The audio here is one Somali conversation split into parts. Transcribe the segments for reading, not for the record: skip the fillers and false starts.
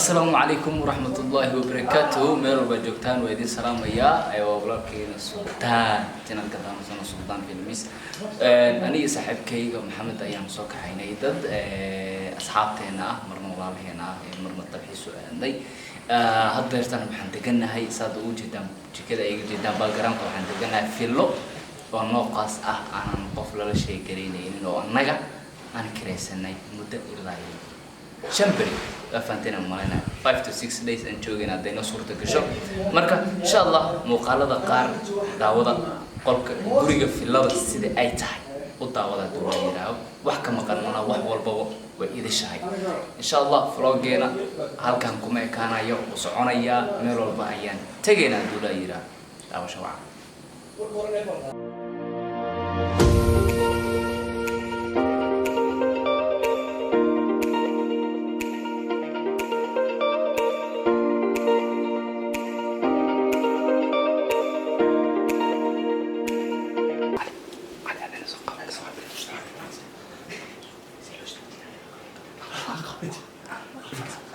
السلام عليكم ورحمة الله وبركاته. ميرو بجوكتان ويدين سلام يا أيوة بلاكين السلطان جنال كذا مثلا السلطان في الميس. أنا صاحب كي محمد أيام سوق حيني ضد أصحابتنا مرنا والله هنا مرنا التبحيث عندي. هذا يرتنا محنتجنا هاي صادوا جدا كذا جدا بالجرام محنتجنا في اللو ونقص أنا نقف لا شيء كريني إنه النجا أنا كريسنا مدة إلى شمبري فانتنا مالنا 5 to 6 days and joogina deena suurta gasho marka insha Allah muuqaalada qaar daawada qolka guriga filada sida ay tahay u daawada duulayiraao wax ka maqanna wax walba way idishahay insha Allah vloggeena halkan kuma ekaanayo oo soconaya meel walba ayaan tageena duulayiraao daawasho waca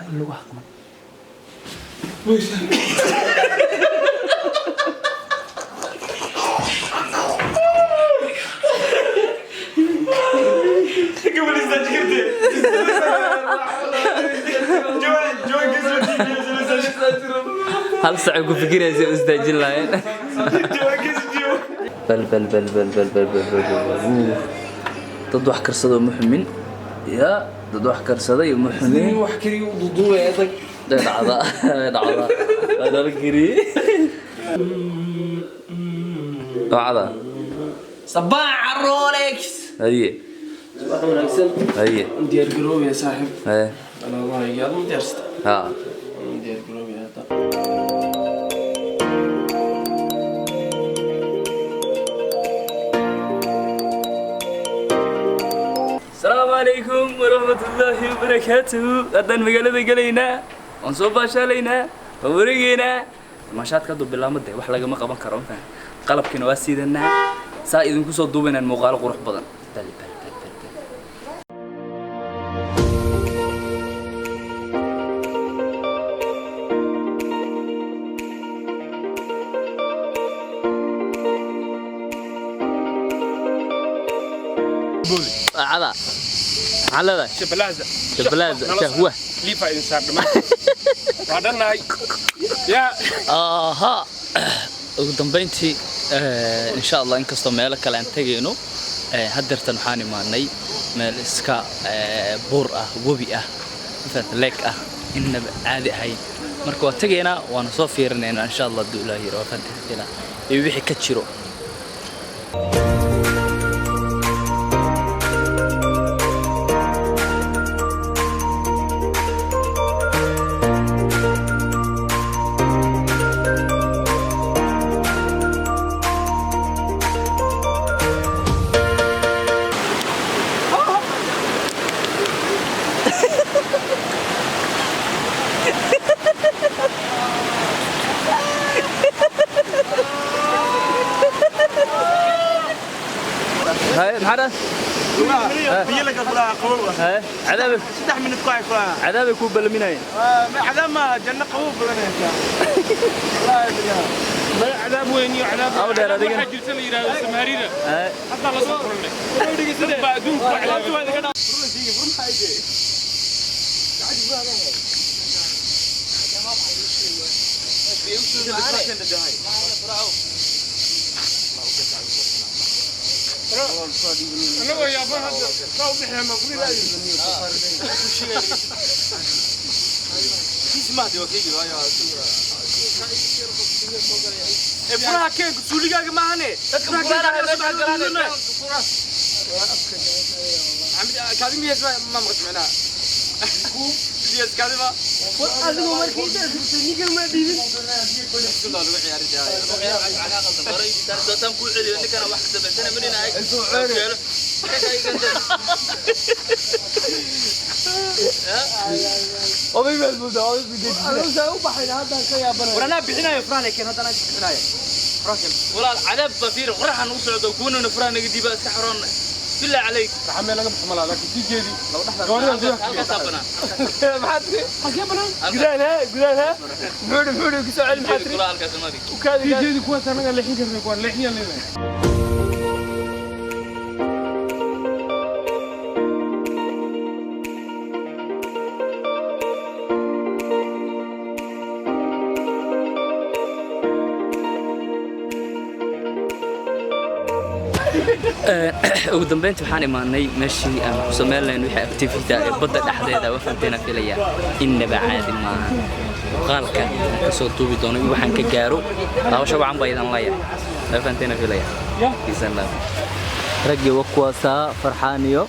اللغة قبل استجرتي هل صعب فكرة يا أستاذ جلاين بل تضوح كرصة محمن يا تضوح كرصة يا محمن وحكري وضوء يا ذاك ده عضاء هذا الكري عضاء صباح الرولكس هي صباح ونكسل هي ندير جروب يا صاحب ايه انا والله يلا مدرست ها ندير جروب يا هذا السلام عليكم ورحمة الله وبركاته. أدن مقالة قلينا ونصوبة شالينا وورينا المشاهد كدو بالله مدة وحلقة ما قبل كرام فان قلب كنا واسيدنا سائدن كسو دوبنا المقالة قروح بدن بل عذا على شبلازة شهوة ليفا إنسان ما وعدنا يا ها قدام بنتي إن شاء الله إنك استمع لك لأن تجينه هدرت نحاني معني من إسكا بورة وبيئة مثلا لك إن عادي هاي مركو تجينا وأنا صافيرنا إن شاء الله الدولة هي روفنت هنا يبيح كتشرو هاي محرز بيجي لك أطلع قوة هاي عذابك ستح من القاع قاع عذابك هو بلميناي عذاب ما جنة قوة بلنا لا يا ما عذاب وين عذاب أو ده هذا واحد جلسنا يرى سمارينا حتى الله صبر لنا ودي كده بعدون عذاب هذا كده فرم حاجة أنا يا فهد قاو بحنا مقبل لا اسمع دي وكيل يا فرح كين سوليغا ما هني كاظم يسمع ما مقتمنا ديس كاظم أزمو مركيزة نيجي ما ديبين كل الله لو عيار جاي على قلب بري ترى كل علي إنك أنا واحد بسنة مني نايك أبي بالبودة أبي بدي أنا سأوب بحين هذا كيا برا ورنا بحنا يفران لكن هذا أنا بحنا ولا العذاب بفير غرح نوصل دوكون نفران نجدي بس كحران بالله عليك رحمي لك محمل لك تيجي لو دحنا هلكا سابنا محاتري حكي بنا قدانها محوري كسو علي محاتري كلها هلكا سمادي وكذا تيجي كويس انا اللي حين كان اللي حين ugu dambeyntii waxaan imaanay meeshii aan ku sameyn lahayn wixii activity ee badda dhexdeeda waxaan filayaa innaba caadi maaha muuqaalka ka soo duubi doono iyo waxaan ka gaaro daawasho wacan baa idan leeyahay waxaan filayaa isalaam ragii wakuwaasa farxaaniyo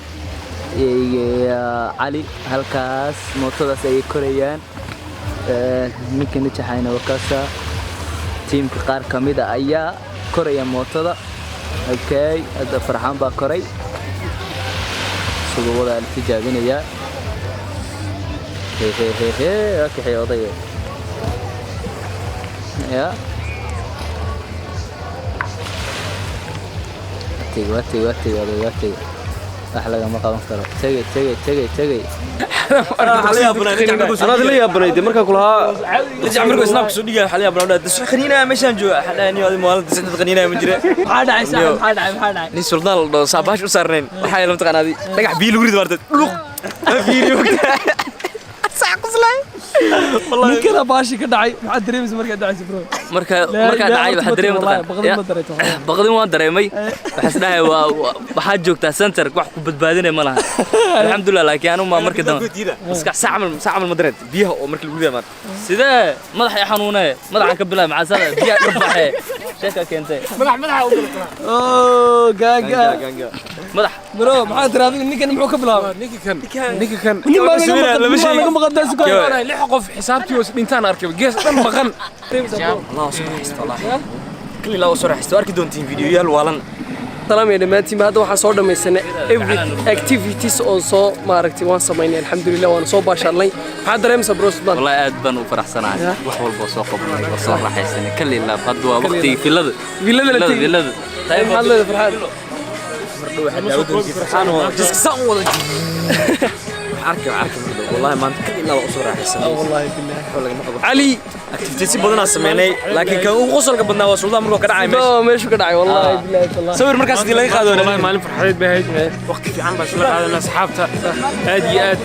cali halkaas mootadaas ay korayaan ninka nijaxayna wakaasa tiimka qaar kamid ah ayaa koraya mootada okay هذا فرحان باكوري سوق وضع التجابين يا هي اوكي حي وضعي يا واتي احلى ما قام كرو تجي أنا أدري يا بني مركا كلها رجع مركا سناب سودية حاليا بنودا دس خنينا مشان جوا حلاني هذه مال دس خنينا مجرى هذا عيسى هذا ني سلطان صباح وصارنين waxay la maqaan adi dhagax biil ugu rid wartad luq fiiri waqta saaqsla wallahi ninkana baashi ka dhacay waxa dareemaysa marka dhacaysa bro marka dhacay waxa dareemaysa baqdin waan dareemay waxa isdhahay waxa joogtaa center wax ku badbaadinay ma laha alxamdulillah laakiin anu ma marka dam iska saamal madrid biyaha oo markii lagu leeyahay sidee madaxa xanuunay madaxan ka bilaay macaasada biyaha ka baxay sheeka keentay madaxa u galay oo gaaga madax bro maxaa tiraahday ninkan muxuu ka bilaabay ninkan lama sheegay laga maqadaas ku haray lix qof xisaabtii dhintaan arkay gees dhan maqan الله سبحانه وتعالى كل الله سبحانه arki doontiin fiidiyoyaal waalan salaam iyo dhamaantiin hadda waxaan soo dhamaysanay every activities oo soo maaragtay waan sameynay alxamdulillah waan soo baashalnay waxa dareemsa bro sudan wallahi aad baan u faraxsanahay wax walba soo qabanay oo soo raaxaysanay kal ilaa qad waa waqti filada tahay maxaa farxad mardo waxa daawada farxaan oo jiska saan wada arka والله ما انت كل الله اسرع حسن والله بالله ولا ما قبل علي اكتيفيتي بدنا سميناي لكن كان قصلك بدنا وصلنا مركو كدعاي ماشي كدعاي والله بالله والله صور مركز دي laga qaado والله maalin farxadeed bay ahayd waqti fiican baa soo qaadana asxaabta aad iyo aad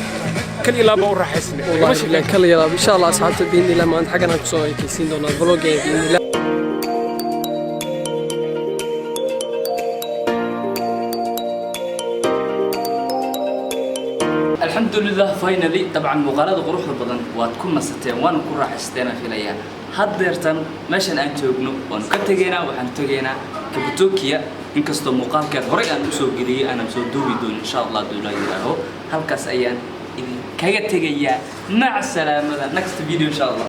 kal ilaa baa u raaxaysnay والله بالله kal ilaa insha Allah asxaabta diin ilaa maanta xagana ku soo ayeysiin doonaa vloggeena diin ilaa الحمد لله فاينلي طبعا مقالات قروح بدن واد كنا ستين وانا ku raaxaysteen filaya hadeertan meeshan aan joogno waan ka tageena waxaan tageena Kabutokiya inkasto muuqaalkeed hore aan u soo geliyay aan soo duubi doono insha Allah halkaas ayaan idin kaga tagayaa mac salaamada next video insha Allah